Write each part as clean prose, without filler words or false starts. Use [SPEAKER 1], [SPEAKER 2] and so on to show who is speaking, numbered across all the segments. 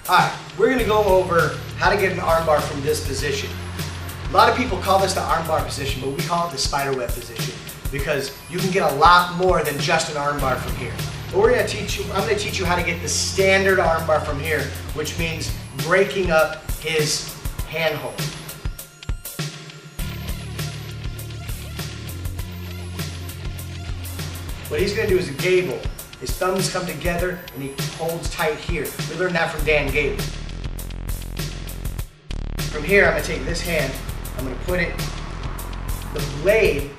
[SPEAKER 1] Alright, we're going to go over how to get an armbar from this position. A lot of people call this the armbar position, but we call it the spiderweb position because you can get a lot more than just an armbar from here. But I'm going to teach you how to get the standard armbar from here, which means breaking up his handhold. What he's going to do is a gable. His thumbs come together and he holds tight here. We learned that from Dan Gable. From here, I'm going to take this hand, I'm going to put it, the blade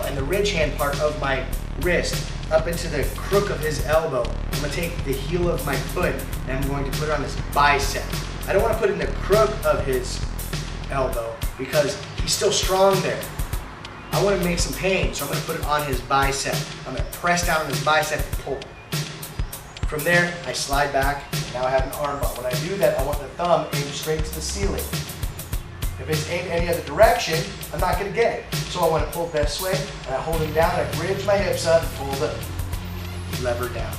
[SPEAKER 1] and the ridge hand part of my wrist up into the crook of his elbow. I'm going to take the heel of my foot and I'm going to put it on his bicep. I don't want to put it in the crook of his elbow because he's still strong there. I want to make some pain, so I'm going to put it on his bicep. I'm going to press down on his bicep and pull. From there, I slide back, and now I have an armbar. When I do that, I want the thumb aimed straight to the ceiling. If it's aimed any other direction, I'm not going to get it. So I want to pull this way, and I hold him down, I bridge my hips up, and pull the lever down.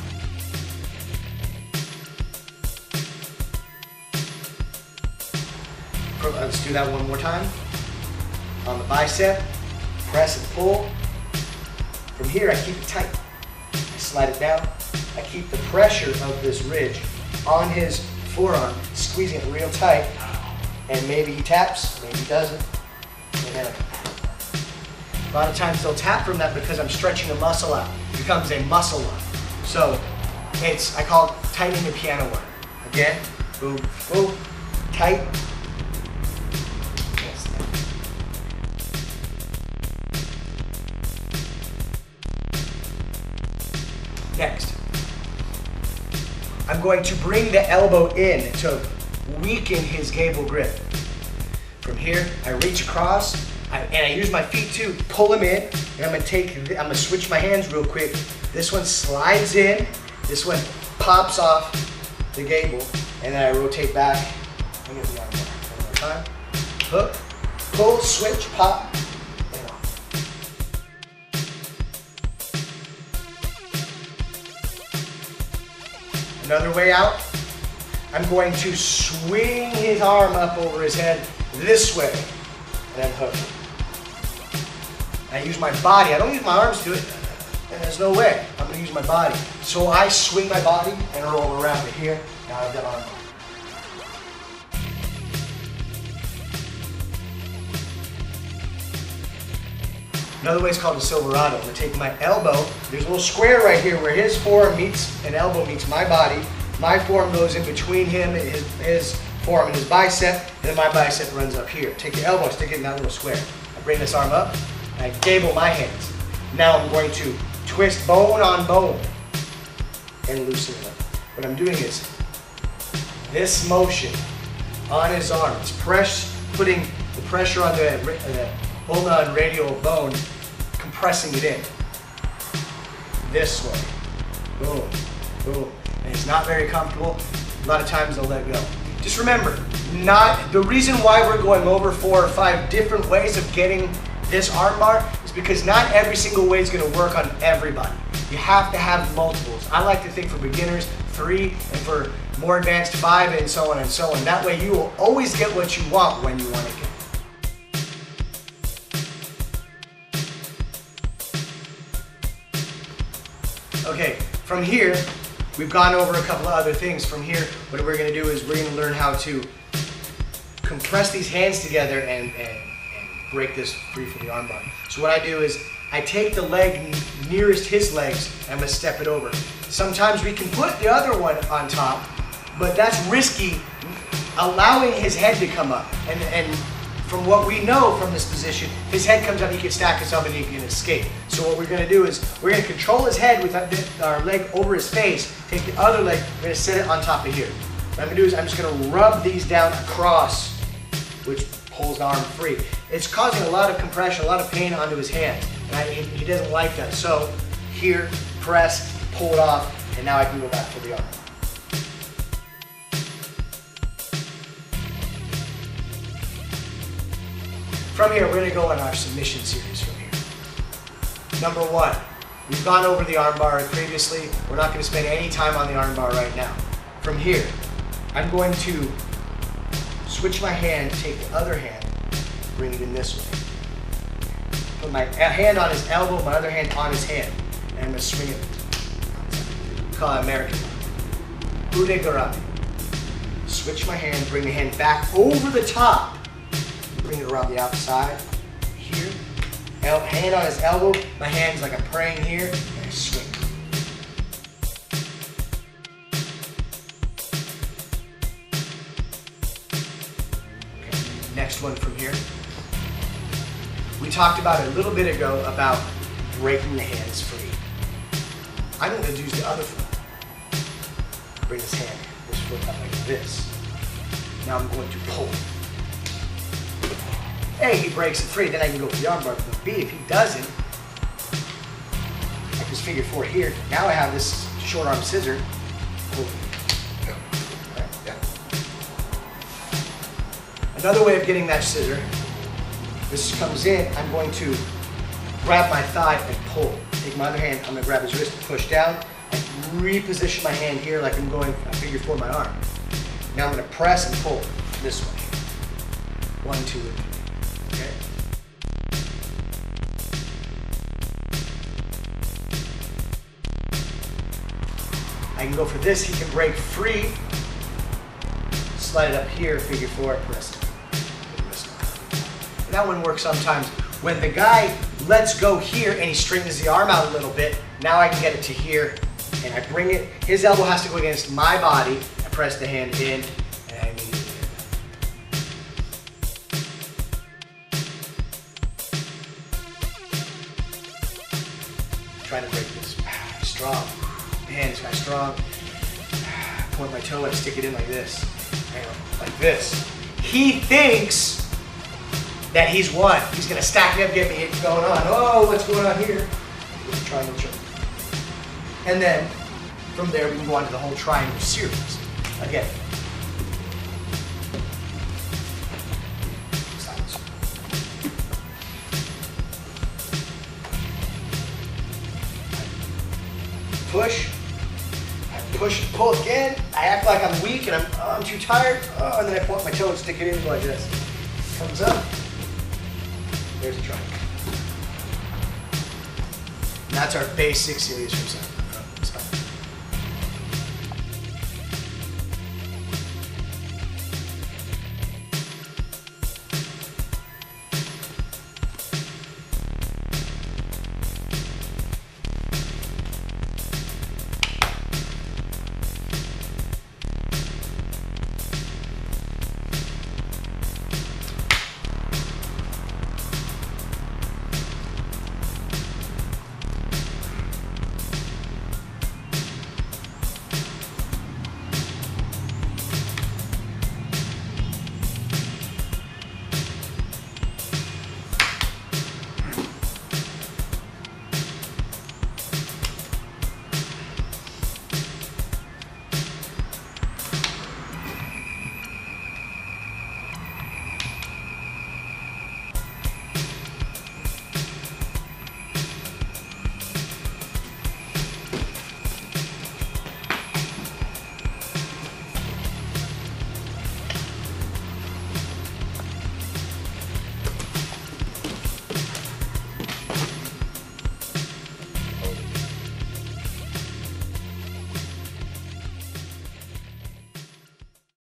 [SPEAKER 1] Let's do that one more time. On the bicep, press and pull. From here, I keep it tight. I slide it down. I keep the pressure of this ridge on his forearm, squeezing it real tight. And maybe he taps, maybe he doesn't. And then a lot of times they'll tap from that because I'm stretching the muscle out. It becomes a muscle lock. So I call it tightening the piano wire. Again, boom, boom, tight. Next, I'm going to bring the elbow in to weaken his gable grip. From here, I reach across, and I use my feet to pull him in, and I'm going to switch my hands real quick. This one slides in, this one pops off the gable, and then I rotate back. Let me get the arm back one more time. Hook, pull, switch, pop, and off. Another way out, I'm going to swing his arm up over his head this way, and then hook. I use my body. I don't use my arms to do it, and there's no way. I'm going to use my body. So I swing my body and roll around to here. Now I've got arm bar. Another way is called the Silverado. I'm going to take my elbow. There's a little square right here where his forearm meets and elbow meets my body. My forearm goes in between him and his forearm and his bicep, and then my bicep runs up here. Take your elbow, stick it in that little square. I bring this arm up, and I gable my hands. Now I'm going to twist bone on bone and loosen it up. What I'm doing is this motion on his arm. It's putting the pressure on the ulna and radial bone, compressing it in. This way. Boom, boom. And it's not very comfortable. A lot of times they'll let go. Just remember, the reason why we're going over 4 or 5 different ways of getting this armbar is because not every single way is going to work on everybody. You have to have multiples. I like to think for beginners, 3, and for more advanced, 5, and so on and so on. That way you will always get what you want when you want to get it. Okay, from here, we've gone over a couple of other things. From here, what we're going to do is we're going to learn how to compress these hands together and break this free from the armbar. So what I do is I take the leg nearest his legs and I'm going to step it over. Sometimes we can put the other one on top, but that's risky, allowing his head to come up. And from what we know from this position, his head comes up, he can stack us up and he can escape. So what we're going to do is we're going to control his head with our leg over his face, take the other leg, we're going to set it on top of here. What I'm going to do is I'm just going to rub these down across, which pulls the arm free. It's causing a lot of compression, a lot of pain onto his hands, and he doesn't like that. So here, press, pull it off, and now I can go back to the arm. From here, we're going to go on our submission series from here. Number 1, we've gone over the armbar previously. We're not going to spend any time on the armbar right now. From here, I'm going to switch my hand, take the other hand, bring it in this way. Put my hand on his elbow, my other hand on his hand, and I'm going to swing it. Call it American. Ude garame. Switch my hand, bring the hand back over the top. Bring it around the outside. Here. Hand on his elbow. My hand's like I'm praying here. And I swing. Okay. Next one from here. We talked about it a little bit ago about breaking the hands free. I'm going to use the other foot. Bring this hand, this foot up like this. Now I'm going to pull. A, he breaks it free, then I can go for the armbar. But B, if he doesn't, I just figure 4 here. Now I have this short arm scissor. Pull. Right, yeah. Another way of getting that scissor, this comes in, I'm going to grab my thigh and pull. Take my other hand, I'm going to grab his wrist and push down. I reposition my hand here like I'm going a figure 4 my arm. Now I'm going to press and pull this way. 1, 2, and 3. Okay? I can go for this. He can break free. Slide it up here, figure 4, press it. And that one works sometimes when the guy lets go here and he straightens the arm out a little bit. Now I can get it to here. And I bring it, his elbow has to go against my body. I press the hand in, and I immediately hit that. Trying to break this. Strong. Man, this guy's strong. Point my toe and stick it in like this. Like this. He thinks that he's won. He's going to stack me up, get me hit going on. Oh, what's going on here? Triangle choke. And then, from there, we can go on to the whole triangle series. Again. Silence. Push. I push and pull again. I act like I'm weak and I'm too tired. Oh, and then I point my toe and stick it in like this. Comes up. There's a triangle. And that's our basic series from 7.